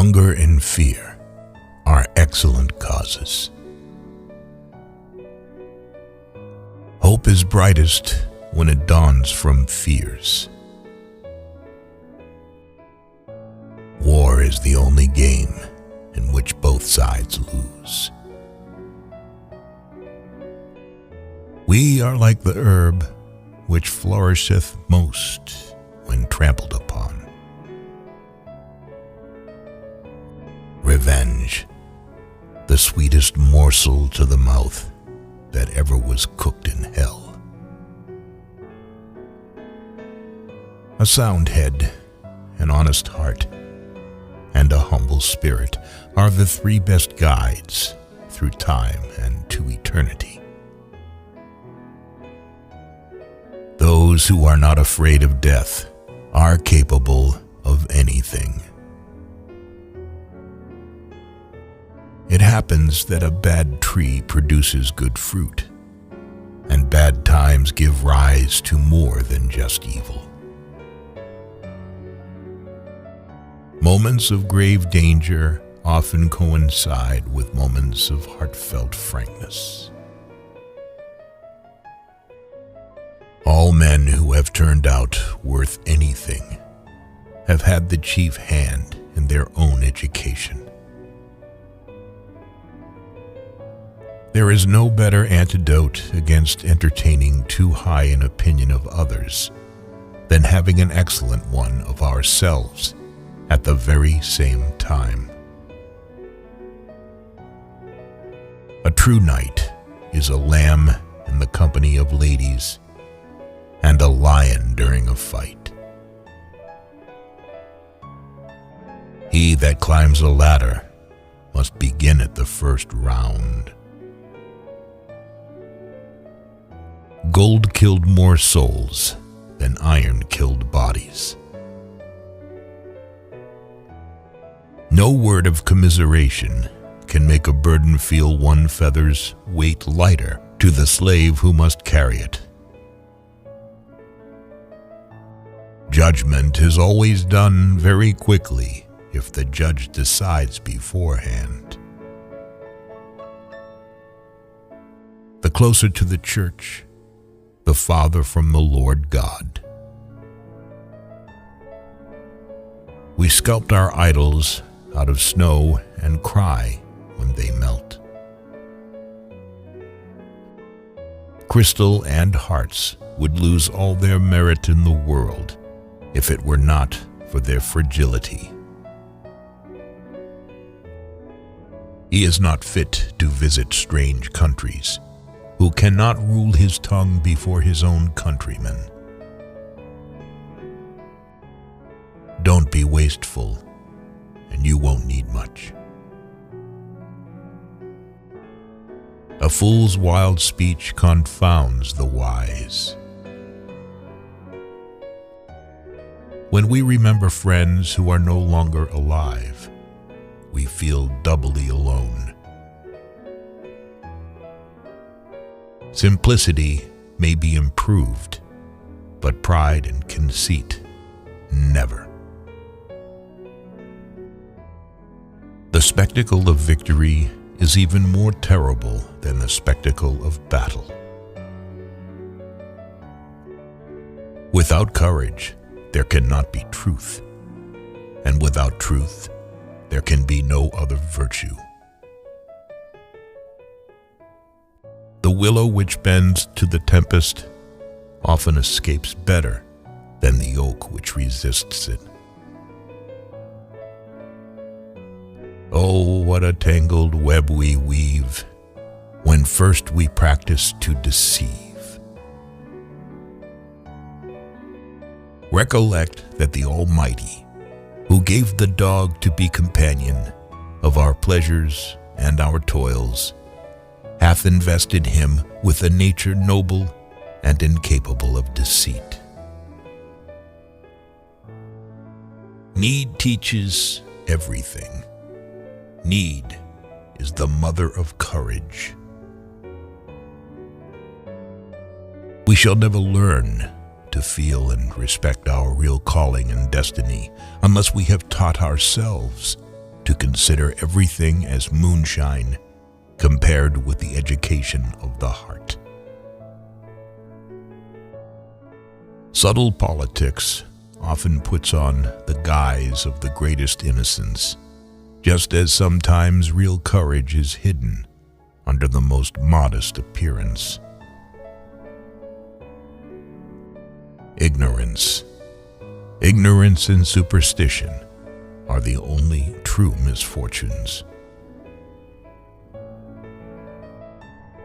Hunger and fear are excellent causes. Hope is brightest when it dawns from fears. War is the only game in which both sides lose. We are like the herb which flourisheth most when trampled upon. Revenge, the sweetest morsel to the mouth that ever was cooked in hell. A sound head, an honest heart, and a humble spirit are the three best guides through time and to eternity. Those who are not afraid of death are capable of anything. It happens that a bad tree produces good fruit, and bad times give rise to more than just evil. Moments of grave danger often coincide with moments of heartfelt frankness. All men who have turned out worth anything have had the chief hand in their own education. There is no better antidote against entertaining too high an opinion of others than having an excellent one of ourselves at the very same time. A true knight is a lamb in the company of ladies and a lion during a fight. He that climbs a ladder must begin at the first round. Gold killed more souls than iron killed bodies. No word of commiseration can make a burden feel one feather's weight lighter to the slave who must carry it. Judgment is always done very quickly if the judge decides beforehand. The closer to the church, the farther from the Lord God. We sculpt our idols out of snow and cry when they melt. Crystal and hearts would lose all their merit in the world if it were not for their fragility. He is not fit to visit strange countries, who cannot rule his tongue before his own countrymen. Don't be wasteful, and you won't need much. A fool's wild speech confounds the wise. When we remember friends who are no longer alive, we feel doubly alone. Simplicity may be improved, but pride and conceit never. The spectacle of victory is even more terrible than the spectacle of battle. Without courage, there cannot be truth, and without truth, there can be no other virtue. The willow which bends to the tempest often escapes better than the oak which resists it. Oh, what a tangled web we weave when first we practice to deceive. Recollect that the Almighty, who gave the dog to be companion of our pleasures and our toils, hath invested him with a nature noble and incapable of deceit. Need teaches everything. Need is the mother of courage. We shall never learn to feel and respect our real calling and destiny unless we have taught ourselves to consider everything as moonshine compared with the education of the heart. Subtle politics often puts on the guise of the greatest innocence, just as sometimes real courage is hidden under the most modest appearance. Ignorance. Ignorance and superstition are the only true misfortunes.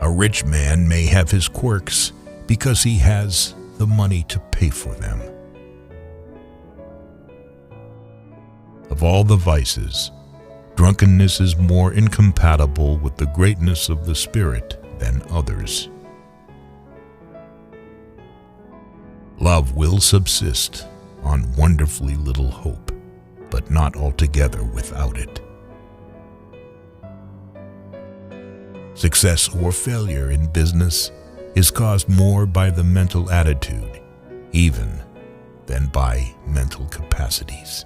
A rich man may have his quirks because he has the money to pay for them. Of all the vices, drunkenness is more incompatible with the greatness of the spirit than others. Love will subsist on wonderfully little hope, but not altogether without it. Success or failure in business is caused more by the mental attitude, even than by mental capacities.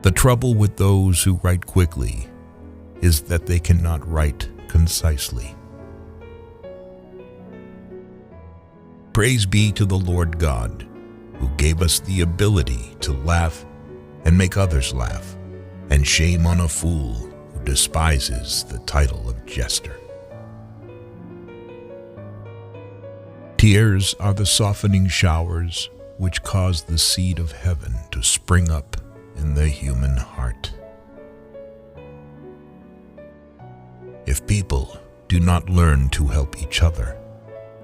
The trouble with those who write quickly is that they cannot write concisely. Praise be to the Lord God, who gave us the ability to laugh and make others laugh, and shame on a fool who despises the title of jester. Tears are the softening showers which cause the seed of heaven to spring up in the human heart. If people do not learn to help each other,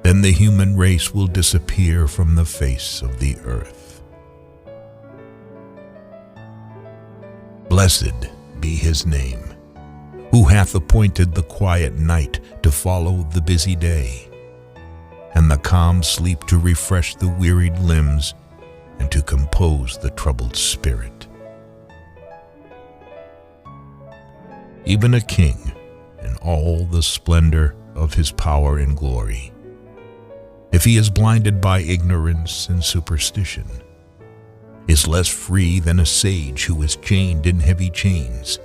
then the human race will disappear from the face of the earth. Blessed be his name, who hath appointed the quiet night to follow the busy day, and the calm sleep to refresh the wearied limbs and to compose the troubled spirit. Even a king, in all the splendor of his power and glory, if he is blinded by ignorance and superstition, is less free than a sage who is chained in heavy chains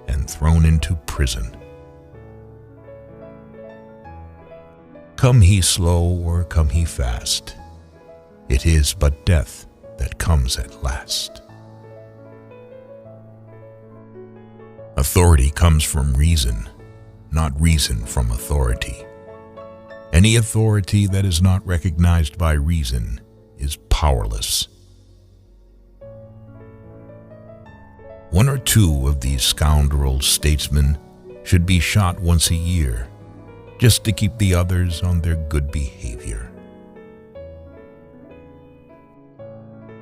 and thrown into prison. Come he slow or come he fast, it is but death that comes at last. Authority comes from reason, not reason from authority. Any authority that is not recognized by reason is powerless. One or two of these scoundrel statesmen should be shot once a year, just to keep the others on their good behavior.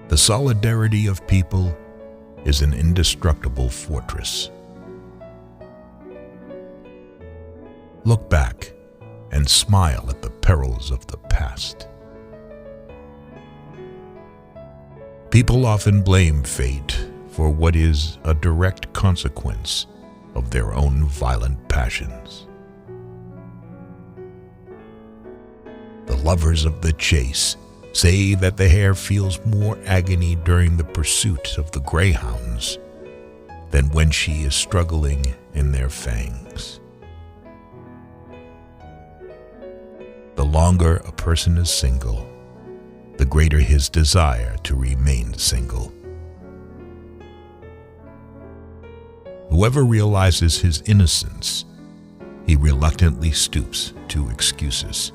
The solidarity of people is an indestructible fortress. Look back and smile at the perils of the past. People often blame fate for what is a direct consequence of their own violent passions. The lovers of the chase say that the hare feels more agony during the pursuit of the greyhounds than when she is struggling in their fangs. The longer a person is single, the greater his desire to remain single. Whoever realizes his innocence, he reluctantly stoops to excuses.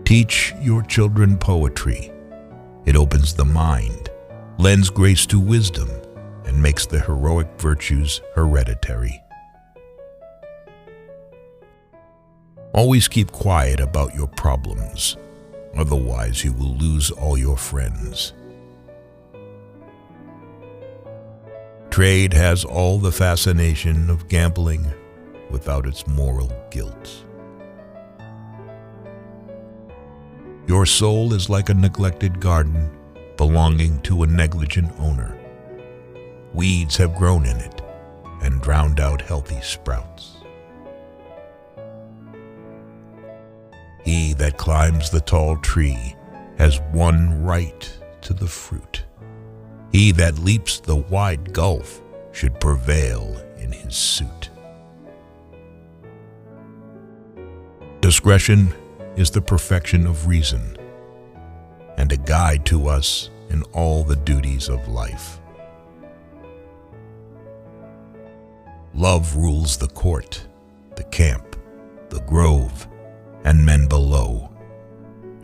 Teach your children poetry. It opens the mind, lends grace to wisdom, and makes the heroic virtues hereditary. Always keep quiet about your problems, otherwise you will lose all your friends. Trade has all the fascination of gambling without its moral guilt. Your soul is like a neglected garden belonging to a negligent owner. Weeds have grown in it and drowned out healthy sprouts. He that climbs the tall tree has one right to the fruit. He that leaps the wide gulf should prevail in his suit. Discretion is the perfection of reason, and a guide to us in all the duties of life. Love rules the court, the camp, the grove, and men below,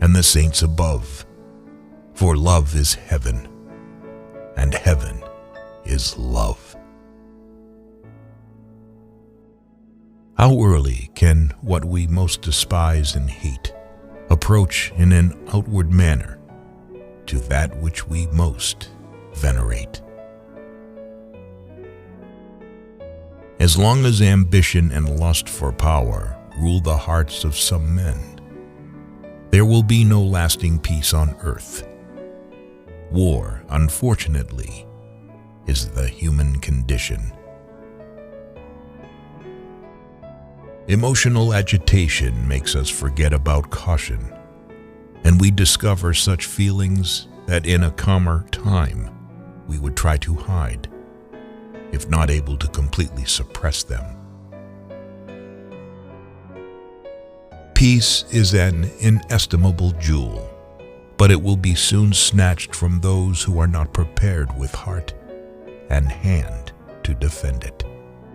and the saints above, for love is heaven, and heaven is love. How early can what we most despise and hate approach in an outward manner to that which we most venerate? As long as ambition and lust for power rule the hearts of some men, there will be no lasting peace on earth. War, unfortunately, is the human condition. Emotional agitation makes us forget about caution, and we discover such feelings that in a calmer time we would try to hide, if not able to completely suppress them. Peace is an inestimable jewel, but it will be soon snatched from those who are not prepared with heart and hand to defend it.